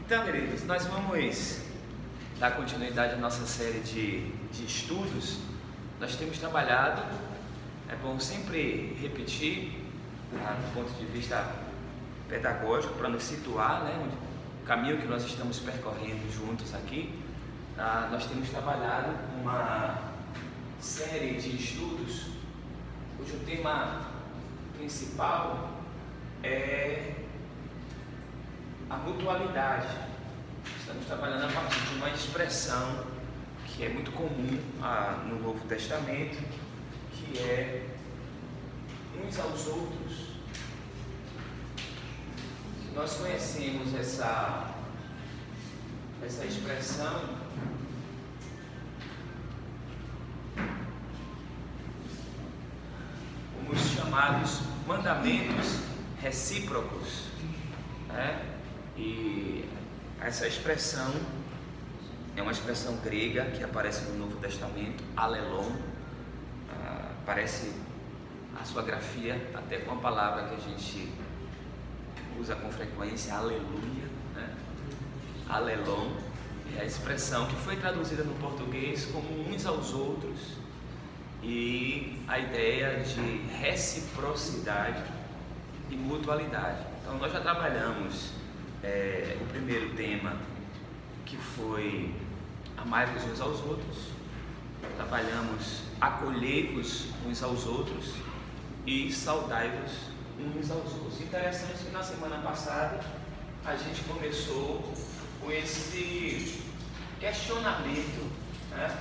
Então, queridos, nós vamos dar continuidade à nossa série de estudos. Nós temos trabalhado, é bom sempre repetir, do ponto de vista pedagógico, para nos situar, o caminho que nós estamos percorrendo juntos aqui. Nós temos trabalhado uma série de estudos cujo tema principal é a mutualidade. Estamos trabalhando a partir de uma expressão que é muito comum no Novo Testamento, que é uns aos outros. Nós conhecemos essa expressão como os chamados mandamentos recíprocos, né? E essa expressão é uma expressão grega que aparece no Novo Testamento, alelon. Aparece a sua grafia até com a palavra que a gente usa com frequência, aleluia, né? Alelon é a expressão que foi traduzida no português como uns aos outros, e a ideia de reciprocidade e mutualidade. Então nós já trabalhamos o primeiro tema, que foi amai-vos uns aos outros. Trabalhamos acolhei-vos uns aos outros e saudai-vos uns aos outros. Interessante que na semana passada a gente começou com esse questionamento, né?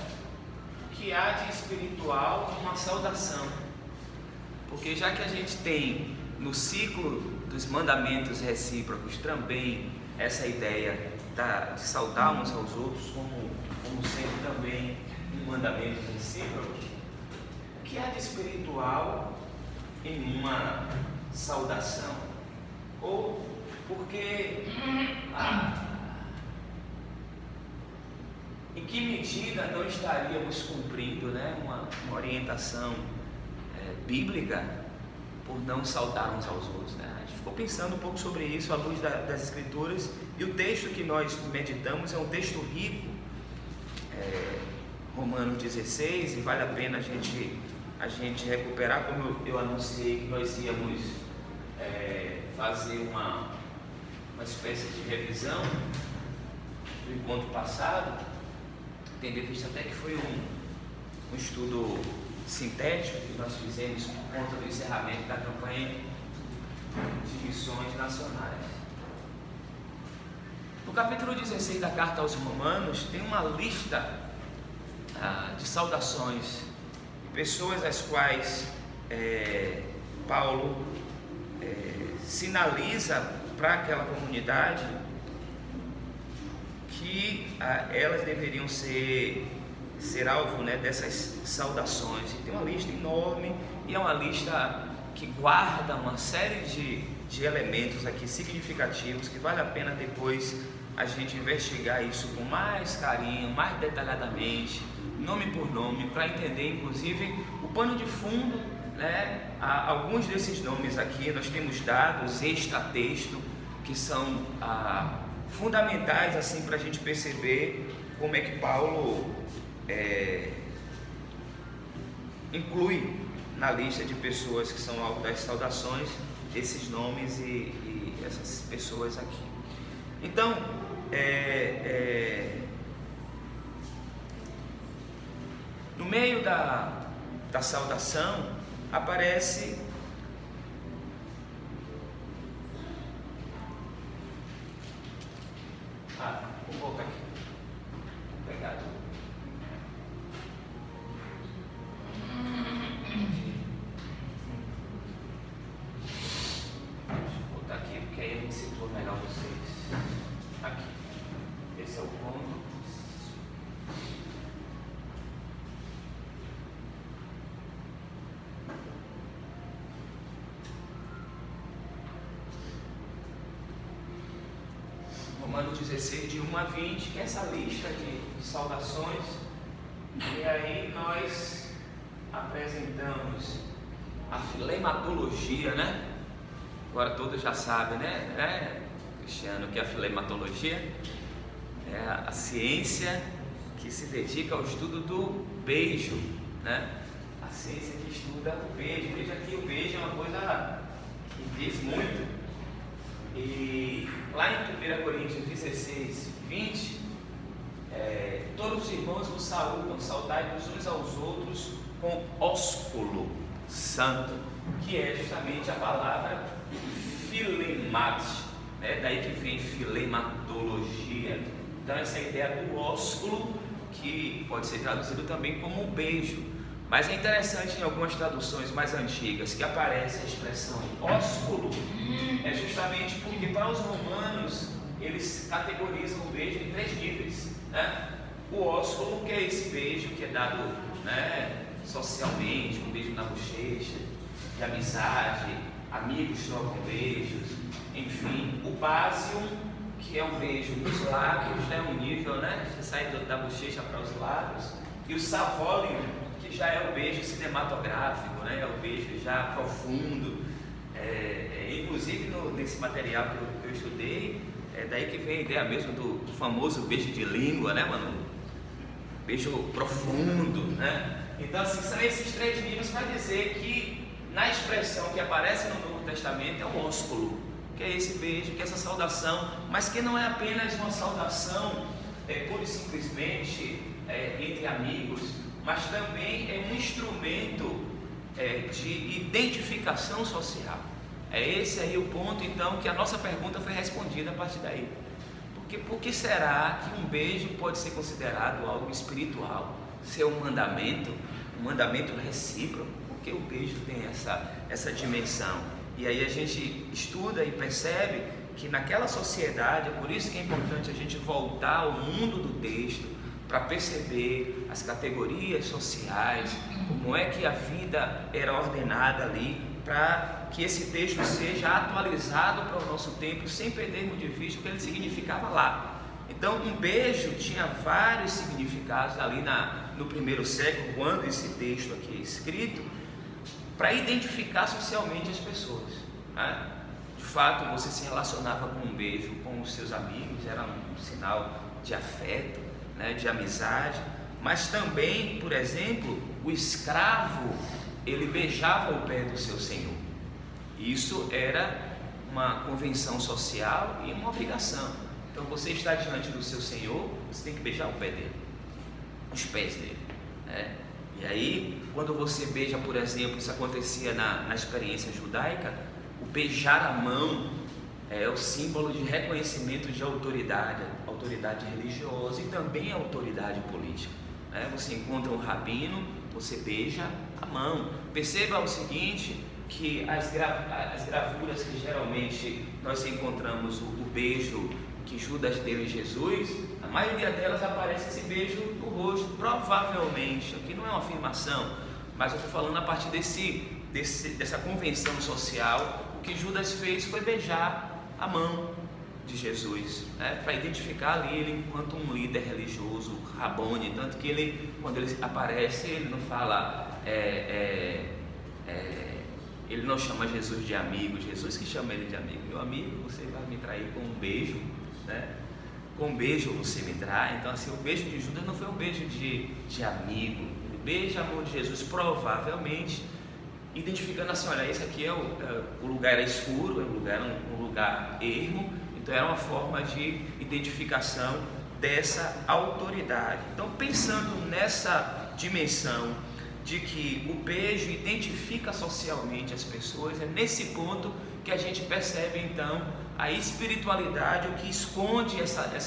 O que há de espiritual numa saudação? Porque já que a gente tem no ciclo dos mandamentos recíprocos também essa ideia de saudar uns aos outros como sendo também um mandamento recíproco, o que há de espiritual em uma saudação? Ou porque em que medida não estaríamos cumprindo, uma orientação bíblica por não saudar uns aos outros, A gente ficou pensando um pouco sobre isso à luz das Escrituras, e o texto que nós meditamos é um texto rico, Romanos 16, e vale a pena a gente recuperar, como eu anunciei que nós íamos fazer uma espécie de revisão do encontro passado, tendo em vista até que foi um estudo sintético que nós fizemos por conta do encerramento da campanha de missões nacionais. No capítulo 16 da carta aos Romanos tem uma lista de saudações de pessoas às quais Paulo sinaliza para aquela comunidade que elas deveriam ser alvo, dessas saudações. E tem uma lista enorme, e é uma lista que guarda uma série de elementos aqui significativos, que vale a pena depois a gente investigar isso com mais carinho, mais detalhadamente, nome por nome, para entender inclusive o pano de fundo, alguns desses nomes aqui nós temos dados extra-texto que são fundamentais assim para a gente perceber como é que Paulo inclui na lista de pessoas que são alvo das saudações esses nomes e essas pessoas aqui. Então, no meio da saudação aparece vou voltar aqui, vou pegar aqui, porque aí a gente situa melhor vocês. Aqui, esse é o ponto. Romanos 16, de 1 a 20, que é essa lista de saudações. E aí nós apresentamos a filematologia, Agora todos já sabem, Cristiano, que é a filematologia, é a ciência que se dedica ao estudo do beijo, né? A ciência que estuda o beijo. Veja que o beijo é uma coisa que diz muito. E lá em 1 Coríntios 16, 20, todos os irmãos vos saúdam, saudai-vos uns aos outros com ósculo santo, que é justamente a palavra filemate, né? Daí que vem filematologia. Então essa ideia do ósculo, que pode ser traduzido também como beijo, mas é interessante em algumas traduções mais antigas que aparece a expressão ósculo, é justamente porque para os romanos eles categorizam o beijo em 3 níveis, né? O ósculo, que é esse beijo que é dado, né, socialmente, um beijo na bochecha, de amizade, amigos trocam beijos, enfim. O basium, que é um beijo nos lábios, é um nível, né? Você sai da bochecha para os lábios. E o savolium, que já é o beijo cinematográfico, né? É o beijo já profundo. Inclusive nesse material que eu estudei, é daí que vem a ideia mesmo do famoso beijo de língua, né, mano? Beijo profundo, né? Então, assim, são esses 3 níveis para dizer que na expressão que aparece no Novo Testamento é o ósculo, que é esse beijo, que é essa saudação, mas que não é apenas uma saudação pura e simplesmente entre amigos, mas também é um instrumento de identificação social. É esse aí o ponto, então, que a nossa pergunta foi respondida a partir daí. Por que será que um beijo pode ser considerado algo espiritual, ser um mandamento recíproco? Porque o beijo tem essa dimensão. E aí a gente estuda e percebe que naquela sociedade, é por isso que é importante a gente voltar ao mundo do texto, para perceber as categorias sociais, como é que a vida era ordenada ali, para que esse texto seja atualizado para o nosso tempo, sem perdermos de vista o que ele significava lá. Então, um beijo tinha vários significados ali no primeiro século, quando esse texto aqui é escrito, para identificar socialmente as pessoas, né? De fato, você se relacionava com um beijo com os seus amigos, era um sinal de afeto, né, de amizade, mas também, por exemplo, o escravo, ele beijava o pé do seu senhor. Isso era uma convenção social e uma obrigação. Então, você está diante do seu senhor, você tem que beijar o pé dele, os pés dele, né? E aí, quando você beija, por exemplo, isso acontecia na experiência judaica, o beijar a mão é o símbolo de reconhecimento de autoridade religiosa e também autoridade política, né? Você encontra um rabino, você beija a mão. Perceba o seguinte, que as gravuras que geralmente nós encontramos o beijo que Judas deu em Jesus, a maioria delas aparece esse beijo no rosto, provavelmente. Aqui não é uma afirmação, mas eu estou falando a partir dessa convenção social. O que Judas fez foi beijar a mão de Jesus, né, para identificar ali ele enquanto um líder religioso, Rabone. Tanto que ele, quando ele aparece, ele não fala, ele não chama Jesus de amigo, Jesus que chama ele de amigo. Meu amigo, você vai me trair com um beijo, né? Com um beijo você me trai. Então, assim, o beijo de Judas não foi um beijo de amigo. Ele beija a mão de Jesus, provavelmente identificando assim, olha, esse aqui o lugar era escuro, um lugar ermo, então era uma forma de identificação dessa autoridade. Então, pensando nessa dimensão de que o beijo identifica socialmente as pessoas, é nesse ponto que a gente percebe então a espiritualidade, o que esconde essa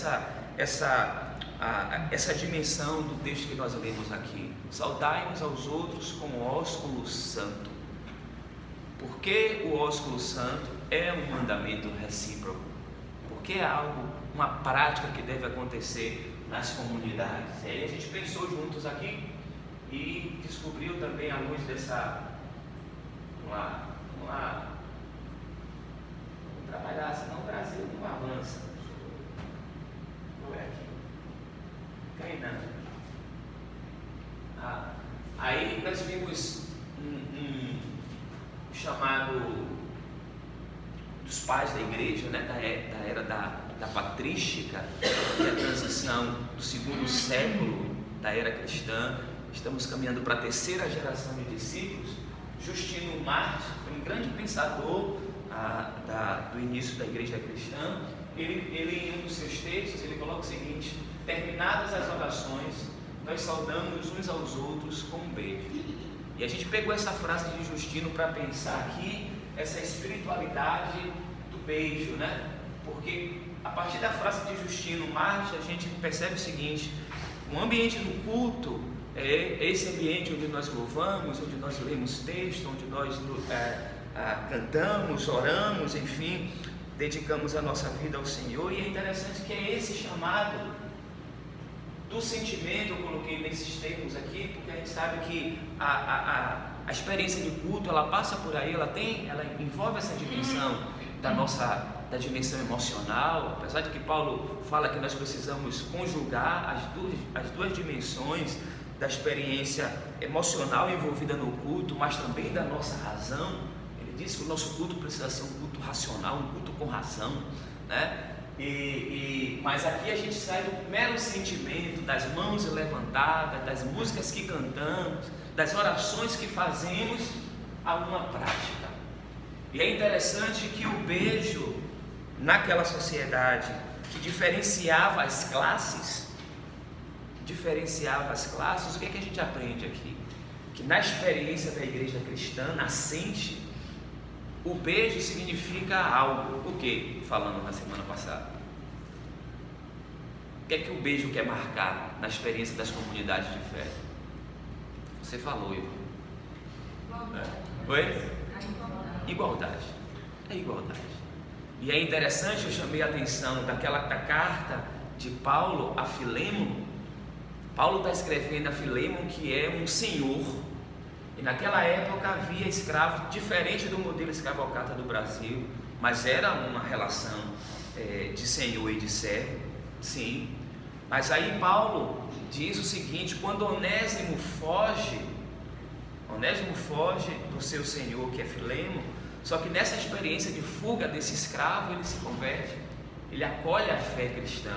dimensão do texto que nós lemos aqui. Saudai-nos aos outros com o ósculo santo. Porque o ósculo santo é um mandamento recíproco, porque é algo, uma prática que deve acontecer nas comunidades. E aí a gente pensou juntos aqui e descobriu também à luz dessa, vamos trabalhar, senão o Brasil não avança. Vou ver aqui, treinando. Aí nós vimos chamado dos pais da igreja, né, da era da patrística, que é a transição do segundo século da era cristã. Estamos caminhando para a terceira geração de discípulos. Justino Marte foi um grande pensador do início da igreja cristã. Ele, em um dos seus textos, ele coloca o seguinte: terminadas as orações, nós saudamos uns aos outros com um beijo. E a gente pegou essa frase de Justino para pensar aqui essa espiritualidade do beijo, né? Porque a partir da frase de Justino Marte, a gente percebe o seguinte: o ambiente do culto é esse ambiente onde nós louvamos, onde nós lemos texto, onde nós cantamos, oramos, enfim, dedicamos a nossa vida ao Senhor. E é interessante que é esse chamado do sentimento, eu coloquei nesses termos aqui, porque a gente sabe que a experiência de culto, ela passa por aí, ela envolve essa dimensão da dimensão emocional, apesar de que Paulo fala que nós precisamos conjugar as duas dimensões da experiência emocional envolvida no culto, mas também da nossa razão. Ele diz que o nosso culto precisa ser um culto racional, um culto com razão, né? Mas aqui a gente sai do mero sentimento, das mãos levantadas, das músicas que cantamos, das orações que fazemos, a uma prática. E é interessante que o beijo, naquela sociedade que diferenciava as classes, o que é que a gente aprende aqui? Que na experiência da igreja cristã nascente, o beijo significa algo. O que? Falando na semana passada. O que é que o beijo quer marcar na experiência das comunidades de fé? Você falou, Ivan. Oi? Igualdade. É igualdade. E é interessante, eu chamei a atenção da carta de Paulo a Filemon. Paulo está escrevendo a Filemon, que é um senhor. E naquela época havia escravo, diferente do modelo escravocrata do Brasil, mas era uma relação de senhor e de servo, sim. Mas aí Paulo diz o seguinte: quando Onésimo foge do seu senhor, que é Filemon, só que nessa experiência de fuga desse escravo, ele se converte, ele acolhe a fé cristã.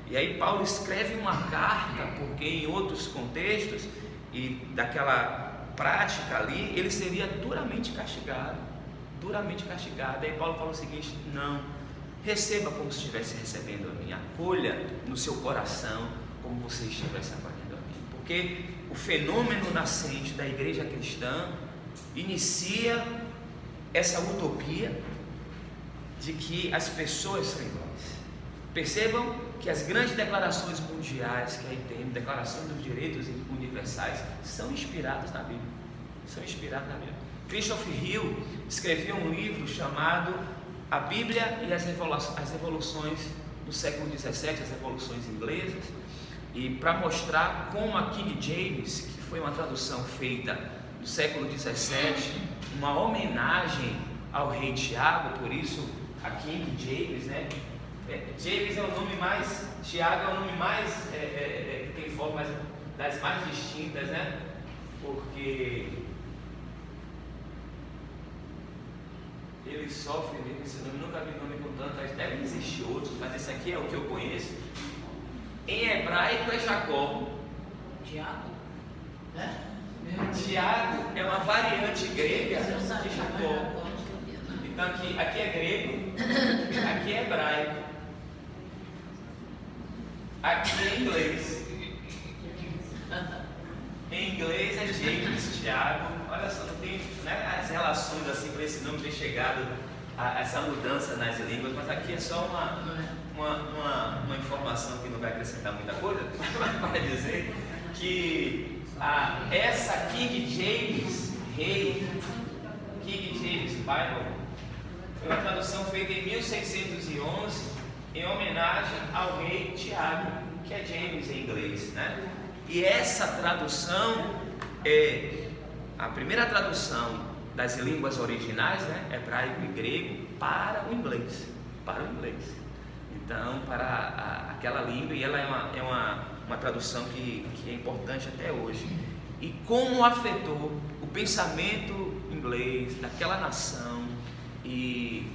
E aí Paulo escreve uma carta, porque em outros contextos e daquela prática ali, ele seria duramente castigado. Aí Paulo fala o seguinte: não, receba como se estivesse recebendo a mim, acolha no seu coração como você estivesse acolhendo a mim. Porque o fenômeno nascente da igreja cristã inicia essa utopia de que as pessoas são iguais. Percebam que as grandes declarações mundiais que aí tem, declaração dos direitos universais, são inspiradas na Bíblia. Christopher Hill escreveu um livro chamado A Bíblia e as Revoluções do século XVII, as revoluções inglesas, e para mostrar como a King James, que foi uma tradução feita no século XVII, uma homenagem ao rei Tiago, por isso a King James, né? James é o nome mais, Tiago é o nome mais, que tem formas das mais distintas, né? Porque ele sofre mesmo esse nome, nunca vi nome com tanto, devem existir outros, mas esse aqui é o que eu conheço. Em hebraico é Jacó. Tiago? Tiago é uma variante grega de Jacó. Então aqui é grego, aqui é hebraico, aqui é inglês. Em inglês é James, Tiago. Olha só, não tem, né, as relações assim para esse nome ter chegado a essa mudança nas línguas, mas aqui é só uma informação que não vai acrescentar muita coisa, mas vai dizer que essa King James Bible foi uma tradução feita em 1611 em homenagem ao rei Tiago, que é James em inglês, né? E essa tradução é a primeira tradução das línguas originais, né, hebraico e grego, para o inglês. Então, para aquela língua, e ela é uma tradução que é importante até hoje. E como afetou o pensamento inglês daquela nação, e